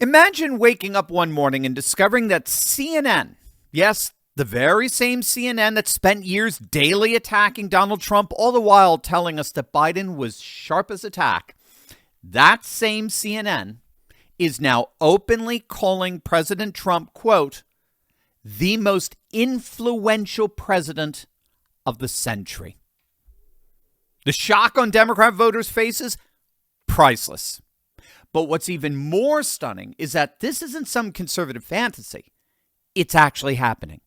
Imagine waking up one morning and discovering that CNN, yes, the very same CNN that spent years daily attacking Donald Trump, all the while telling us that Biden was sharp as a tack, that same CNN is now openly calling President Trump, quote, the most influential president of the century. The shock on Democrat voters' faces, priceless. But what's even more stunning is that this isn't some conservative fantasy. It's actually happening.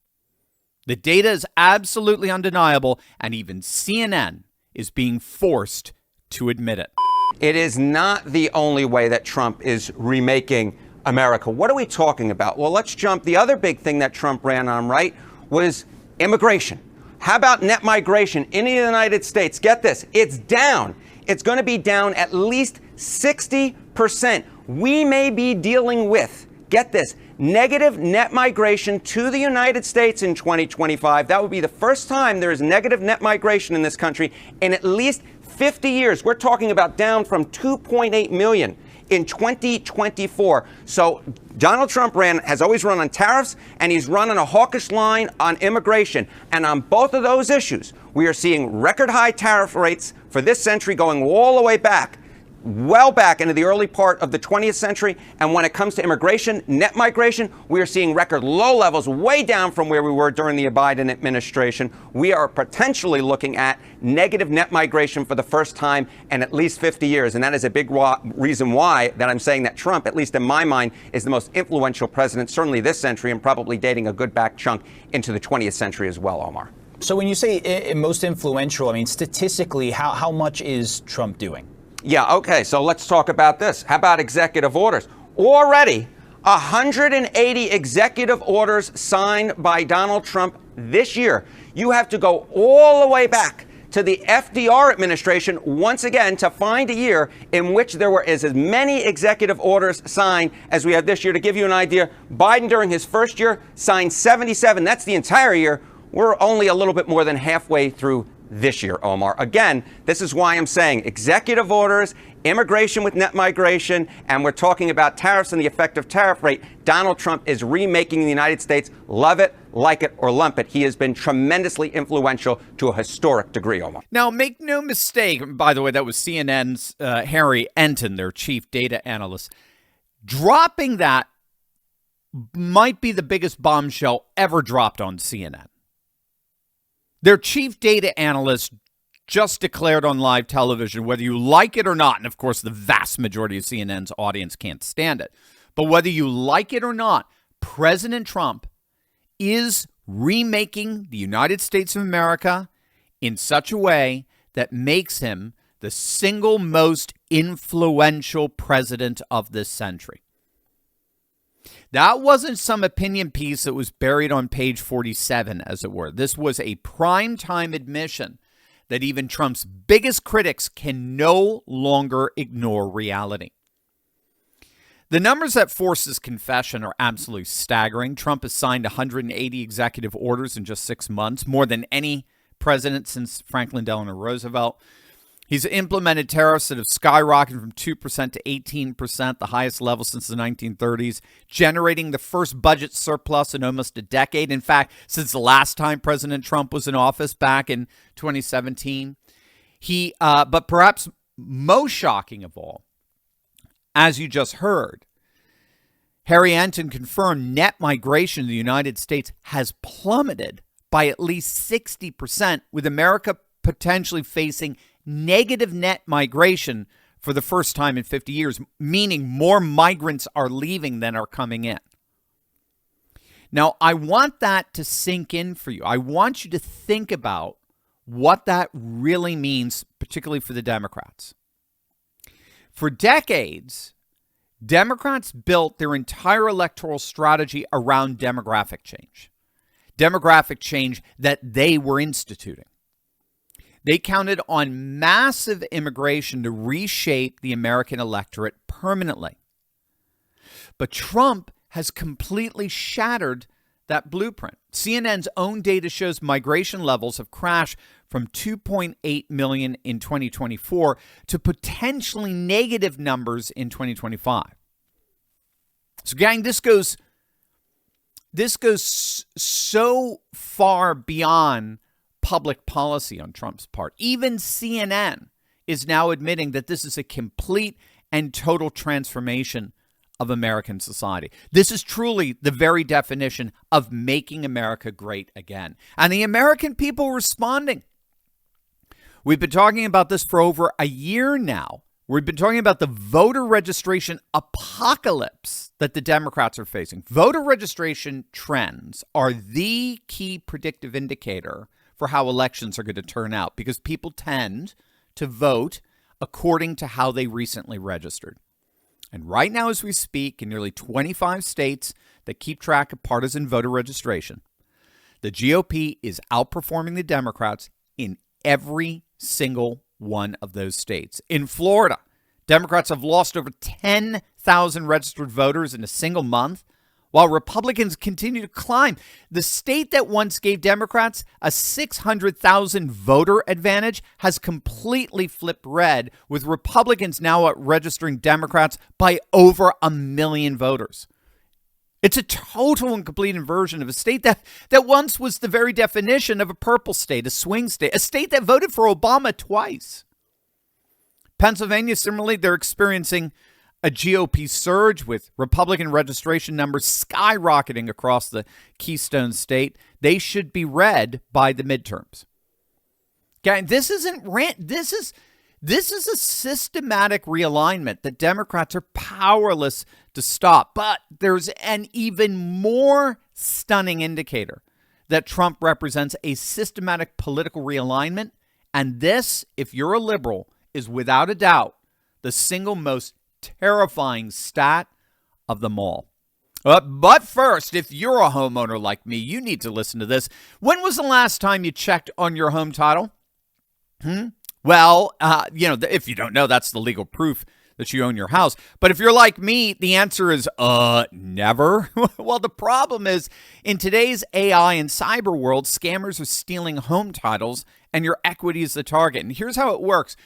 The data is absolutely undeniable, and even CNN is being forced to admit it. It is not the only way that Trump is remaking America. What are we talking about? Well, let's jump. The other big thing that Trump ran on, right, was immigration. How about net migration into the United States? Get this. It's down. It's going to be down at least 60%. We may be dealing with, get this, negative net migration to the United States in 2025. That would be the first time there is negative net migration in this country in at least 50 years. We're talking about down from 2.8 million in 2024. So Donald Trump has always run on tariffs, and he's run on a hawkish line on immigration. And on both of those issues, we are seeing record high tariff rates for this century going all the way back, well back into the early part of the 20th century. And when it comes to immigration, net migration, we are seeing record low levels, way down from where we were during the Biden administration. We are potentially looking at negative net migration for the first time in at least 50 years. And that is a big reason why that I'm saying that Trump, at least in my mind, is the most influential president, certainly this century, and probably dating a good back chunk into the 20th century as well, Omar. So when you say most influential, I mean, statistically, how much is Trump doing? Yeah, okay, so let's talk about this. How about executive orders? Already, 180 executive orders signed by Donald Trump this year. You have to go all the way back to the FDR administration once again to find a year in which there were as many executive orders signed as we have this year. To give you an idea, Biden during his first year signed 77. That's the entire year. We're only a little bit more than halfway through this year, Omar. Again, this is why I'm saying executive orders, immigration with net migration, and we're talking about tariffs and the effective tariff rate. Donald Trump is remaking the United States. Love it, like it, or lump it. He has been tremendously influential to a historic degree, Omar. Now, make no mistake, by the way, that was CNN's Harry Enton, their chief data analyst. Dropping that might be the biggest bombshell ever dropped on CNN. Their chief data analyst just declared on live television, whether you like it or not, and of course the vast majority of CNN's audience can't stand it, but whether you like it or not, President Trump is remaking the United States of America in such a way that makes him the single most influential president of this century. That wasn't some opinion piece that was buried on page 47, as it were. This was a primetime admission that even Trump's biggest critics can no longer ignore reality. The numbers that force this confession are absolutely staggering. Trump has signed 180 executive orders in just 6 months, more than any president since Franklin Delano Roosevelt. He's implemented tariffs that have skyrocketed from 2% to 18%, the highest level since the 1930s, generating the first budget surplus in almost a decade. In fact, since the last time President Trump was in office back in 2017. But perhaps most shocking of all, as you just heard, Harry Enton confirmed net migration to the United States has plummeted by at least 60%, with America potentially facing negative net migration for the first time in 50 years, meaning more migrants are leaving than are coming in. Now, I want that to sink in for you. I want you to think about what that really means, particularly for the Democrats. For decades, Democrats built their entire electoral strategy around demographic change that they were instituting. They counted on massive immigration to reshape the American electorate permanently. But Trump has completely shattered that blueprint. CNN's own data shows migration levels have crashed from 2.8 million in 2024 to potentially negative numbers in 2025. So, gang, this goes so far beyond public policy on Trump's part. Even CNN is now admitting that this is a complete and total transformation of American society. This is truly the very definition of making America great again. And the American people are responding. We've been talking about this for over a year now. We've been talking about the voter registration apocalypse that the Democrats are facing. Voter registration trends are the key predictive indicator for how elections are going to turn out, because people tend to vote according to how they recently registered. And right now, as we speak, in nearly 25 states that keep track of partisan voter registration, the GOP is outperforming the Democrats in every single one of those states. In Florida, Democrats have lost over 10,000 registered voters in a single month, while Republicans continue to climb. The state that once gave Democrats a 600,000 voter advantage has completely flipped red, with Republicans now registering Democrats by over 1 million voters. It's a total and complete inversion of a state that once was the very definition of a purple state, a swing state, a state that voted for Obama twice. Pennsylvania, similarly, they're experiencing a GOP surge, with Republican registration numbers skyrocketing across the Keystone State. They should be red by the midterms. Okay, this isn't rant. This is a systematic realignment that Democrats are powerless to stop. But there's an even more stunning indicator that Trump represents a systematic political realignment. And this, if you're a liberal, is without a doubt the single most terrifying stat of them all. But first, if you're a homeowner like me, you need to listen to this. When was the last time you checked on your home title? Well, if you don't know, that's the legal proof that you own your house. But if you're like me, the answer is never. Well, the problem is, in today's AI and cyber world, scammers are stealing home titles and your equity is the target. And here's how it works.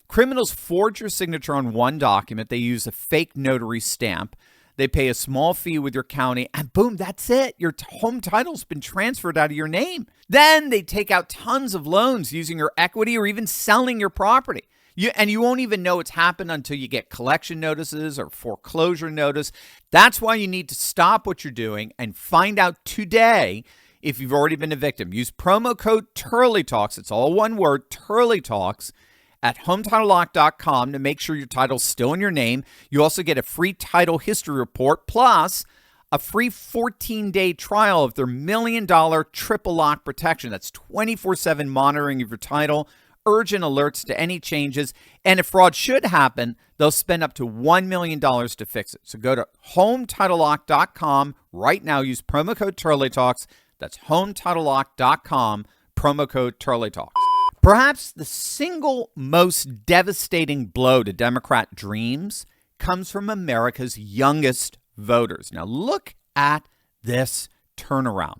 Criminals forge your signature on one document. They use a fake notary stamp. They pay a small fee with your county, and boom, that's it. Your home title's been transferred out of your name. Then they take out tons of loans using your equity or even selling your property. You won't even know it's happened until you get collection notices or foreclosure notice. That's why you need to stop what you're doing and find out today if you've already been a victim. Use promo code TurleyTalks. It's all one word, TurleyTalks, at HometitleLock.com to make sure your title's still in your name. You also get a free title history report, plus a free 14-day trial of their $1 million triple lock protection. That's 24/7 monitoring of your title, urgent alerts to any changes, and if fraud should happen, they'll spend up to $1 million to fix it. So go to HometitleLock.com right now. Use promo code TurleyTalks. That's HometitleLock.com, promo code TurleyTalks. Perhaps the single most devastating blow to Democrat dreams comes from America's youngest voters. Now, look at this turnaround.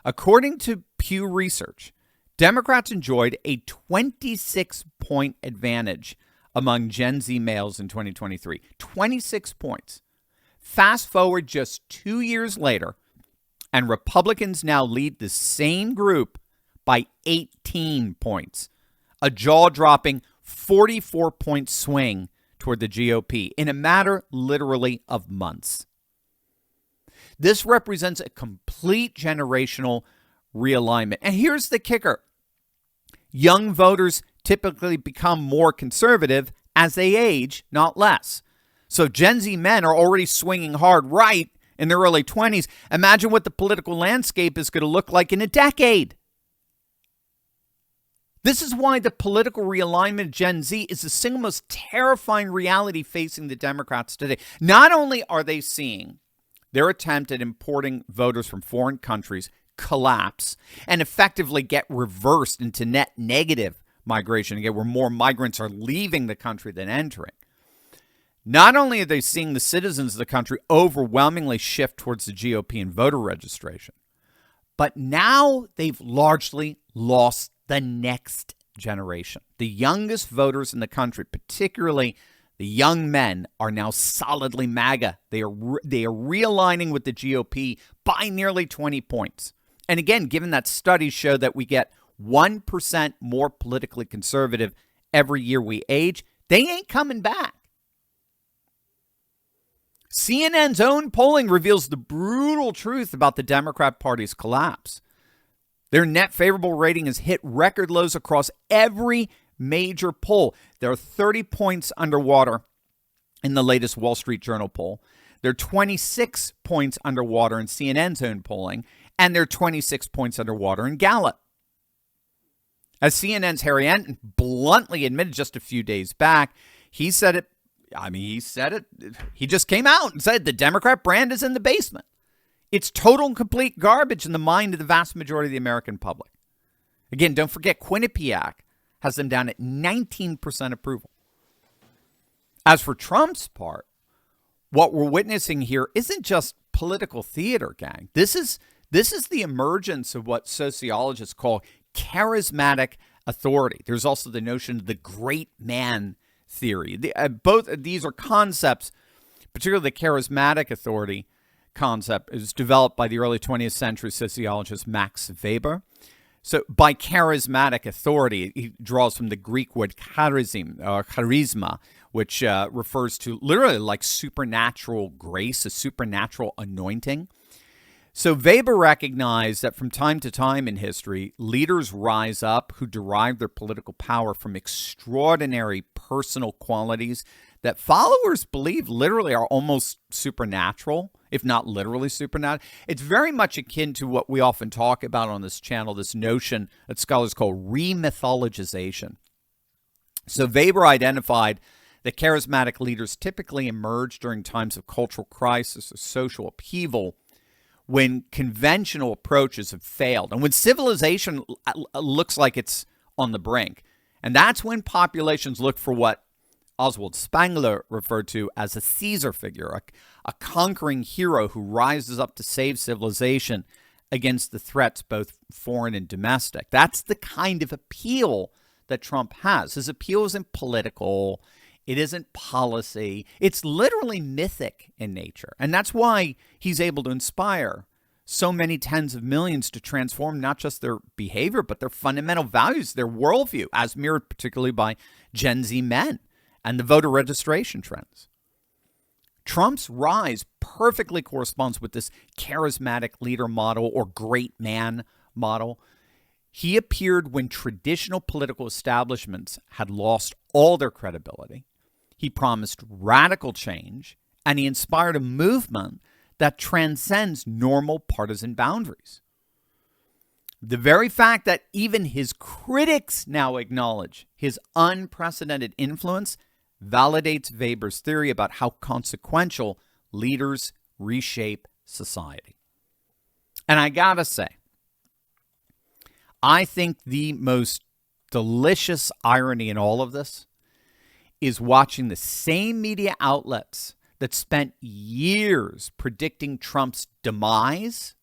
According to Pew Research, Democrats enjoyed a 26-point advantage among Gen Z males in 2023. 26 points. Fast forward just 2 years later, and Republicans now lead the same group by 18 points, a jaw-dropping 44-point swing toward the GOP in a matter literally of months. This represents a complete generational realignment. And here's the kicker. Young voters typically become more conservative as they age, not less. So Gen Z men are already swinging hard right in their early 20s. Imagine what the political landscape is going to look like in a decade. This is why the political realignment of Gen Z is the single most terrifying reality facing the Democrats today. Not only are they seeing their attempt at importing voters from foreign countries collapse and effectively get reversed into net negative migration, again, where more migrants are leaving the country than entering. Not only are they seeing the citizens of the country overwhelmingly shift towards the GOP in voter registration, but now they've largely lost the next generation. The youngest voters in the country, particularly The young men are now solidly MAGA. They are realigning with the GOP by nearly 20 points. And again, given that studies show that we get 1% more politically conservative every year we age, they ain't coming back. CNN's own polling reveals the brutal truth about the Democrat Party's collapse. Their net favorable rating has hit record lows across every major poll. They're 30 points underwater in the latest Wall Street Journal poll. They're 26 points underwater in CNN's own polling, and they're 26 points underwater in Gallup. As CNN's Harry Enton bluntly admitted just a few days back, he said it. He just came out and said the Democrat brand is in the basement. It's total and complete garbage in the mind of the vast majority of the American public. Again, don't forget Quinnipiac has them down at 19% approval. As for Trump's part, what we're witnessing here isn't just political theater, gang. This is the emergence of what sociologists call charismatic authority. There's also the notion of the great man theory. Both of these are concepts, particularly the charismatic authority concept is developed by the early 20th century sociologist Max Weber. So by charismatic authority, he draws from the Greek word charisma, which refers to literally like supernatural grace, a supernatural anointing. So Weber recognized that from time to time in history, leaders rise up who derive their political power from extraordinary personal qualities that followers believe literally are almost supernatural, if not literally supernatural. It's very much akin to what we often talk about on this channel, this notion that scholars call remythologization. So Weber identified that charismatic leaders typically emerge during times of cultural crisis or social upheaval, when conventional approaches have failed and when civilization looks like it's on the brink. And that's when populations look for what Oswald Spengler referred to as a Caesar figure, a conquering hero who rises up to save civilization against the threats, both foreign and domestic. That's the kind of appeal that Trump has. His appeal isn't political. It isn't policy. It's literally mythic in nature. And that's why he's able to inspire so many tens of millions to transform not just their behavior, but their fundamental values, their worldview, as mirrored particularly by Gen Z men and the voter registration trends. Trump's rise perfectly corresponds with this charismatic leader model or great man model. He appeared when traditional political establishments had lost all their credibility. He promised radical change, and he inspired a movement that transcends normal partisan boundaries. The very fact that even his critics now acknowledge his unprecedented influence validates Weber's theory about how consequential leaders reshape society. And I gotta say, I think the most delicious irony in all of this is watching the same media outlets that spent years predicting Trump's demise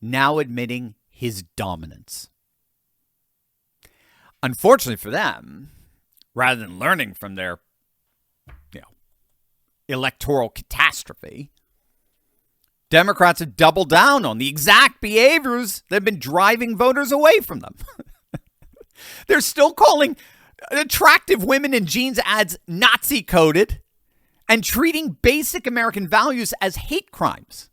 now admitting his dominance. Unfortunately for them, rather than learning from their electoral catastrophe, Democrats have doubled down on the exact behaviors that have been driving voters away from them. They're still calling attractive women in jeans ads Nazi-coded and treating basic American values as hate crimes.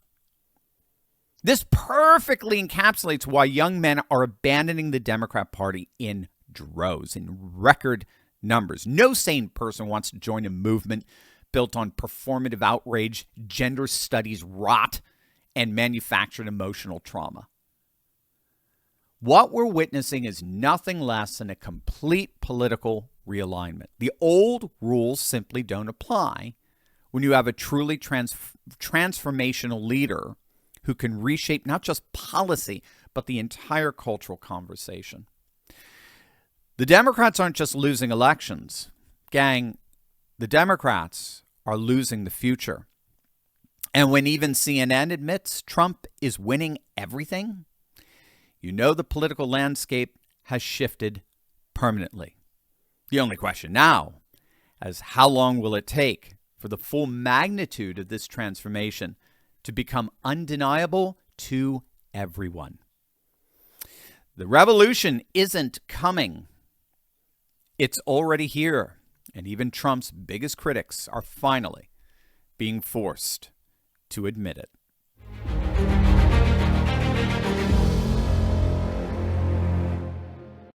This perfectly encapsulates why young men are abandoning the Democrat Party in droves, in record numbers. No sane person wants to join a movement built on performative outrage, gender studies rot, and manufactured emotional trauma. What we're witnessing is nothing less than a complete political realignment. The old rules simply don't apply when you have a truly transformational leader who can reshape not just policy, but the entire cultural conversation. The Democrats aren't just losing elections. Gang, the Democrats are losing the future. And when even CNN admits Trump is winning everything, you know the political landscape has shifted permanently. The only question now, as how long will it take for the full magnitude of this transformation to become undeniable to everyone. The revolution isn't coming. It's already here, and even Trump's biggest critics are finally being forced to admit it.